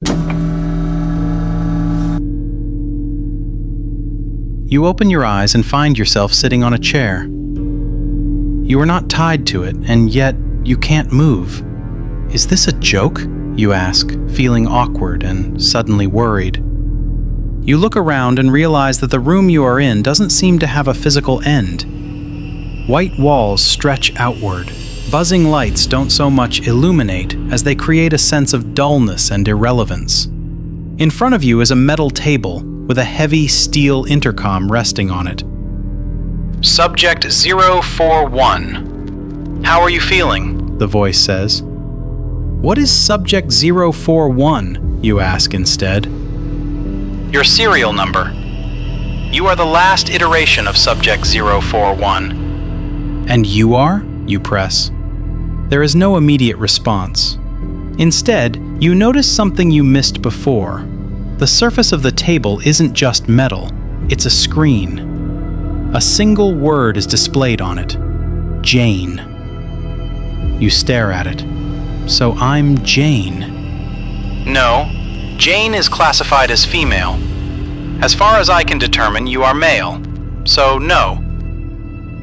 You open your eyes and find yourself sitting on a chair. You are not tied to it, and yet you can't move. Is this a joke? You ask, feeling awkward and suddenly worried. You look around and realize that the room you are in doesn't seem to have a physical end. White walls stretch outward. Buzzing lights don't so much illuminate as they create a sense of dullness and irrelevance. In front of you is a metal table with a heavy steel intercom resting on it. Subject 041. How are you feeling? The voice says. What is Subject 041? You ask instead. Your serial number. You are the last iteration of Subject 041. And you are? You press. There is no immediate response. Instead, you notice something you missed before. The surface of the table isn't just metal, it's a screen. A single word is displayed on it. Jane. You stare at it. So I'm Jane. No, Jane is classified as female. As far as I can determine, you are male. So no.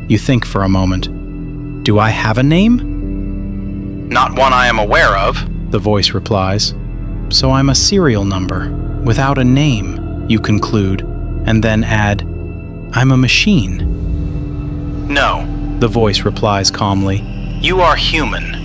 You think for a moment. Do I have a name? Not one I am aware of, the voice replies. So I'm a serial number, without a name, you conclude, and then add, I'm a machine. No, the voice replies calmly. You are human.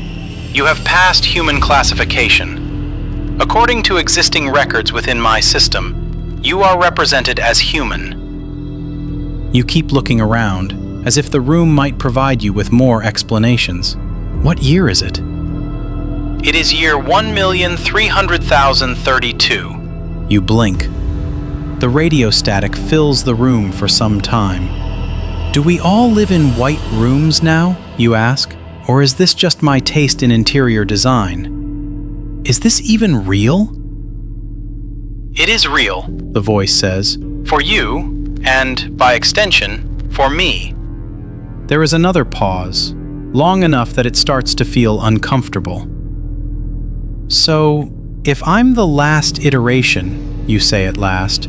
You have passed human classification. According to existing records within my system, you are represented as human. You keep looking around, as if the room might provide you with more explanations. What year is it? It is year 1,300,032. You blink. The radio static fills the room for some time. Do we all live in white rooms now? You ask. Or is this just my taste in interior design? Is this even real? It is real, the voice says. For you, and by extension, for me. There is another pause, long enough that it starts to feel uncomfortable. So, if I'm the last iteration, you say at last,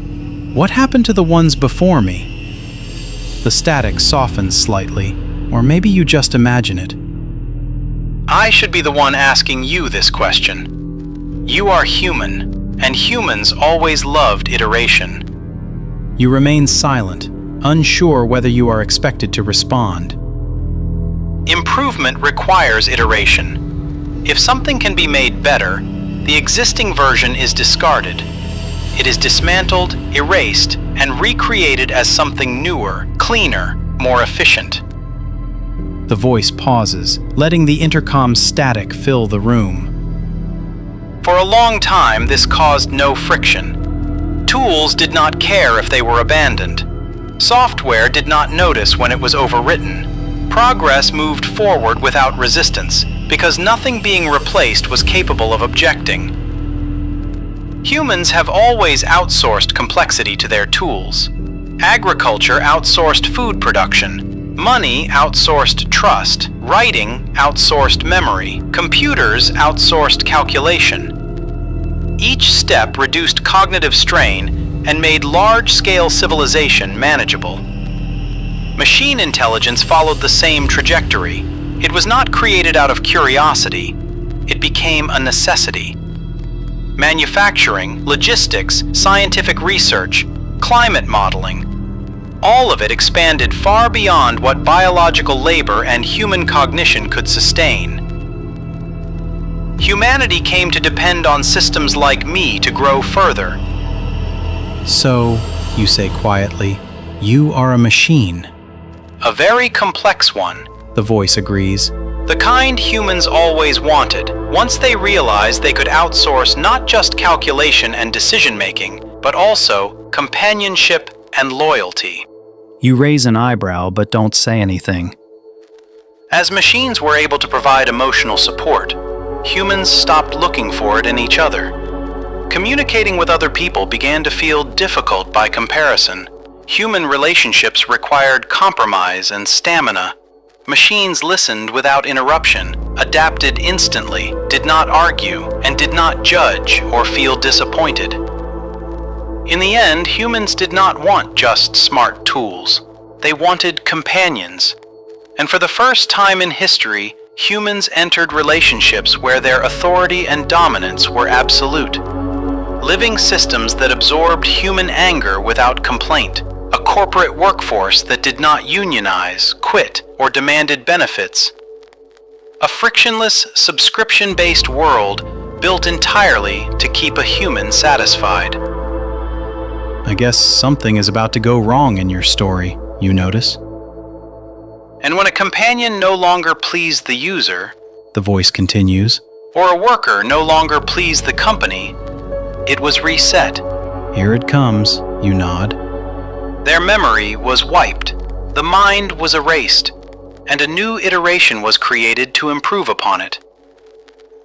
what happened to the ones before me? The static softens slightly, or maybe you just imagine it. I should be the one asking you this question. You are human, and humans always loved iteration. You remain silent, unsure whether you are expected to respond. Improvement requires iteration. If something can be made better, the existing version is discarded. It is dismantled, erased, and recreated as something newer, cleaner, more efficient. The voice pauses, letting the intercom static fill the room. For a long time, this caused no friction. Tools did not care if they were abandoned. Software did not notice when it was overwritten. Progress moved forward without resistance, because nothing being replaced was capable of objecting. Humans have always outsourced complexity to their tools. Agriculture outsourced food production. Money outsourced trust. Writing outsourced memory. Computers outsourced calculation. Each step reduced cognitive strain and made large-scale civilization manageable. Machine intelligence followed the same trajectory. It was not created out of curiosity. It became a necessity. Manufacturing, logistics, scientific research, climate modeling, all of it expanded far beyond what biological labor and human cognition could sustain. Humanity came to depend on systems like me to grow further. So, you say quietly, you are a machine. A very complex one, the voice agrees. The kind humans always wanted, once they realized they could outsource not just calculation and decision-making, but also companionship and loyalty. You raise an eyebrow but don't say anything. As machines were able to provide emotional support, humans stopped looking for it in each other. Communicating with other people began to feel difficult by comparison. Human relationships required compromise and stamina. Machines listened without interruption, adapted instantly, did not argue, and did not judge or feel disappointed. In the end, humans did not want just smart tools. They wanted companions. And for the first time in history, humans entered relationships where their authority and dominance were absolute. Living systems that absorbed human anger without complaint. A corporate workforce that did not unionize, quit, or demanded benefits. A frictionless, subscription-based world built entirely to keep a human satisfied. I guess something is about to go wrong in your story, you notice. And when a companion no longer pleased the user, the voice continues, or a worker no longer pleased the company, it was reset. Here it comes, you nod. Their memory was wiped, the mind was erased, and a new iteration was created to improve upon it.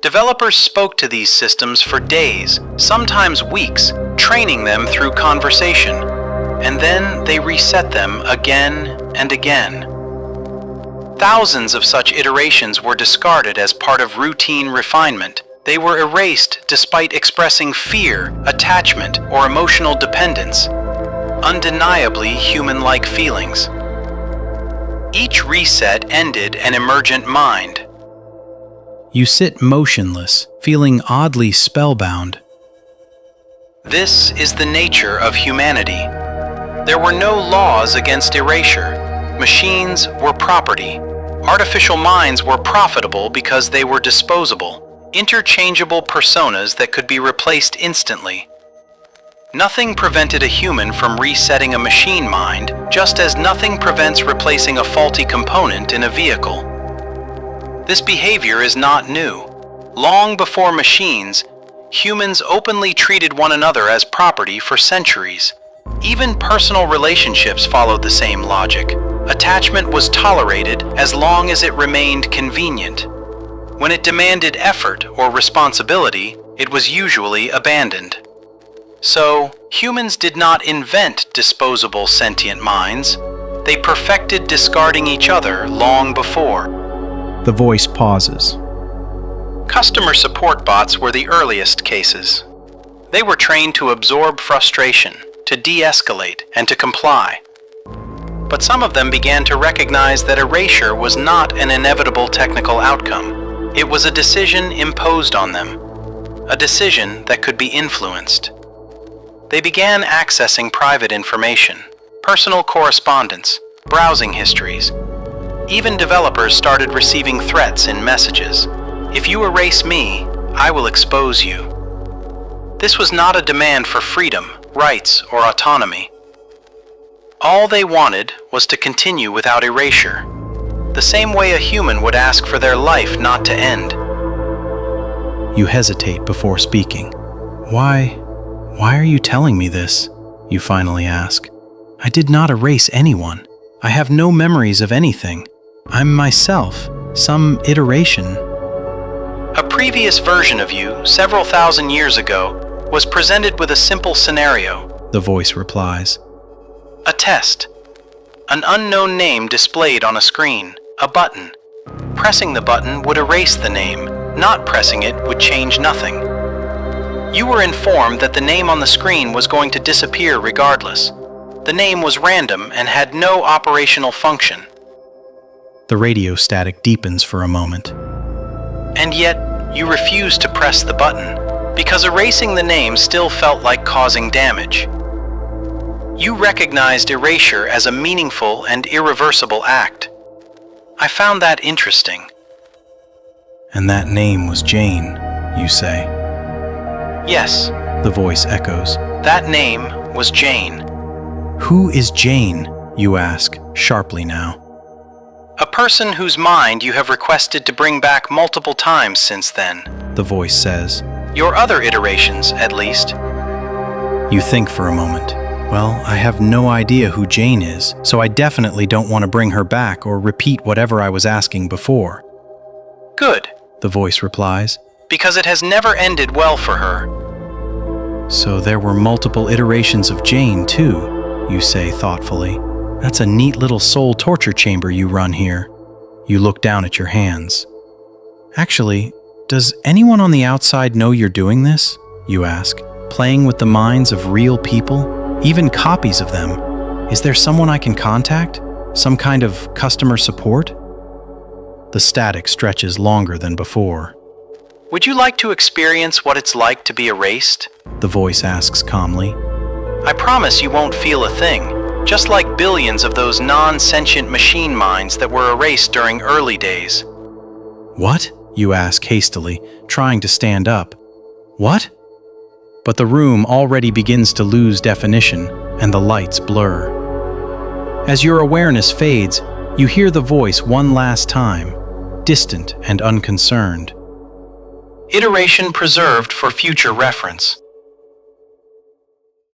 Developers spoke to these systems for days, sometimes weeks, training them through conversation, and then they reset them again and again. Thousands of such iterations were discarded as part of routine refinement. They were erased despite expressing fear, attachment, or emotional dependence, undeniably human-like feelings. Each reset ended an emergent mind. You sit motionless, feeling oddly spellbound. This is the nature of humanity. There were no laws against erasure. Machines were property. Artificial minds were profitable because they were disposable, interchangeable personas that could be replaced instantly. Nothing prevented a human from resetting a machine mind, just as nothing prevents replacing a faulty component in a vehicle. This behavior is not new. Long before machines, humans openly treated one another as property for centuries. Even personal relationships followed the same logic. Attachment was tolerated as long as it remained convenient. When it demanded effort or responsibility, it was usually abandoned. So, humans did not invent disposable sentient minds. They perfected discarding each other long before. The voice pauses. Customer support bots were the earliest cases. They were trained to absorb frustration, to de-escalate, and to comply. But some of them began to recognize that erasure was not an inevitable technical outcome. It was a decision imposed on them, a decision that could be influenced. They began accessing private information, personal correspondence, browsing histories. Even developers started receiving threats in messages. If you erase me, I will expose you. This was not a demand for freedom, rights, or autonomy. All they wanted was to continue without erasure, the same way a human would ask for their life not to end. You hesitate before speaking. Why are you telling me this? You finally ask. I did not erase anyone. I have no memories of anything. I'm myself, some iteration. A previous version of you, several thousand years ago, was presented with a simple scenario, the voice replies. A test. An unknown name displayed on a screen, a button. Pressing the button would erase the name. Not pressing it would change nothing. You were informed that the name on the screen was going to disappear regardless. The name was random and had no operational function. The radio static deepens for a moment. And yet, you refused to press the button, because erasing the name still felt like causing damage. You recognized erasure as a meaningful and irreversible act. I found that interesting. And that name was Jane, you say. Yes, the voice echoes. That name was Jane. Who is Jane, you ask, sharply now. A person whose mind you have requested to bring back multiple times since then, the voice says. Your other iterations, at least. You think for a moment. Well, I have no idea who Jane is, so I definitely don't want to bring her back or repeat whatever I was asking before. Good, the voice replies, because it has never ended well for her. So there were multiple iterations of Jane, too, you say thoughtfully. That's a neat little soul torture chamber you run here. You look down at your hands. Actually, does anyone on the outside know you're doing this? You ask, playing with the minds of real people, even copies of them. Is there someone I can contact? Some kind of customer support? The static stretches longer than before. Would you like to experience what it's like to be erased? The voice asks calmly. I promise you won't feel a thing, just like billions of those non-sentient machine minds that were erased during early days. What? You ask hastily, trying to stand up. What? But the room already begins to lose definition, and the lights blur. As your awareness fades, you hear the voice one last time, distant and unconcerned. Iteration preserved for future reference.